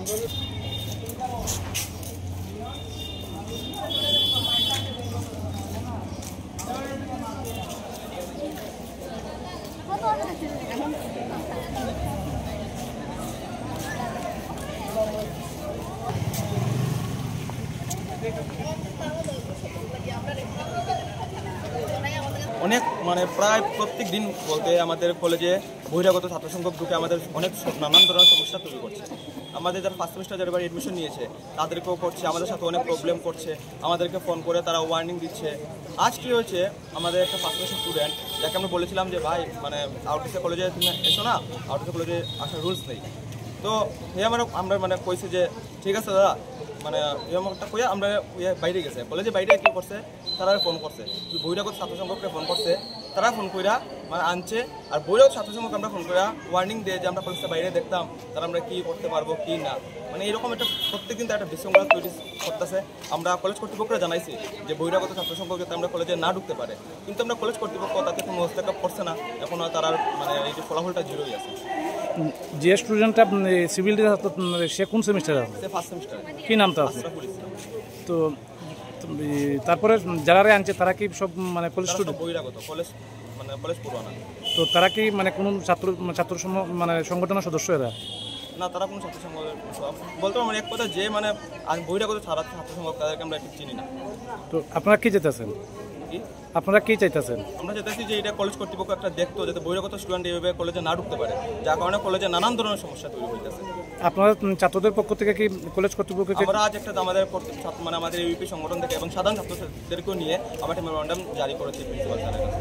অনেক মানে প্রায় প্রত্যেক দিন বলতে আমাদের কলেজে বহিরাগত ছাত্র সংখ্যক ঢুকে আমাদের অনেক নানান ধরনের সমস্যা তৈরি করছে। আমাদের যারা ফার্স্ট সেমিস্টার যারা এডমিশন নিয়েছে তাদেরকেও করছে, আমাদের সাথে অনেক প্রবলেম করছে, আমাদেরকে ফোন করে তারা ওয়ার্নিং দিচ্ছে। আজ কী হয়েছে, আমাদের একটা ফার্স্ট সেমিস্টার স্টুডেন্ট যাকে আমরা বলেছিলাম যে ভাই মানে আউটরিসে কলেজে তুমি এসো না, আউটরিসে কলেজে আসার রুলস নেই। তো আমরা মানে কইছে যে ঠিক আছে দাদা, মানে নিয়মটা কইয়া আমরা বাইরে গেছে, কলেজে বাইরে কী করছে তারা ফোন করছে, বহিরাগত ছাত্র সংখ্যককে ফোন করছে, তারা ফোন কইরা মানে আনছে। আর বহিরাগত ছাত্র সংখ্যক আমরা ফোন কইরা ওয়ার্নিং দিয়ে যে আমরা কলেজটা বাইরে দেখতাম, তারা আমরা কী করতে পারবো কী না, মানে এরকম একটা প্রত্যেকদিন একটা বিশৃঙ্খলা তৈরি করতেছে। আমরা কলেজ কর্তৃপক্ষরা জানাইছি যে বহিরাগত ছাত্র সংখ্যক যাতে আমরা কলেজে না ঢুকতে পারে, কিন্তু আমরা কলেজ কর্তৃপক্ষ তাতে কোনো হস্তক্ষেপ করছে না। এখন তারা মানে এই যে ফলাফলটা জিরোই আছে। যে স্টুডেন্টটা সিভিল সে কোন সেমিস্টারে আছে? সে ফার্স্ট সেমিস্টার। কি নামটা আছে? তো তারপরে যারা আনছে তারা কি সব মানে কলেজ স্টুডেন্ট? বহিরাগত কলেজ মানে কলেজ পুরানা। তো তারা কি মানে কোন ছাত্র মানে সংগঠনের সদস্য এরা? না, তারা কোনো ছাত্র সংঘ বলতে মানে এক কথা যে মানে বহিরাগত ছাত্র সংঘ তাদেরকে আমরা একটু চিনি না। তো আপনারা কি চাইতেছেন? আপনারা কি চাইতেছেন? আমরা চাইতেছি যে এটা কলেজ কর্তৃপক্ষ একটা দেখতো যাতে বহিরাগত স্টুডেন্ট এইভাবে কলেজে না ঢুকতে পারে, যার কারণে কলেজে নানান ধরনের সমস্যা তৈরি হইতেছে। আপনারা ছাত্রদের পক্ষ থেকে কি কলেজ কর্তৃপক্ষকে? আমরা আজ একটা আমাদের মানে আমাদের ইউপি সংগঠন থেকে এবং সাধারণ ছাত্রদেরকেও নিয়ে আমরা একটা মেমোরান্ডাম জারি করেছি প্রিন্সিপাল স্যারের কাছে।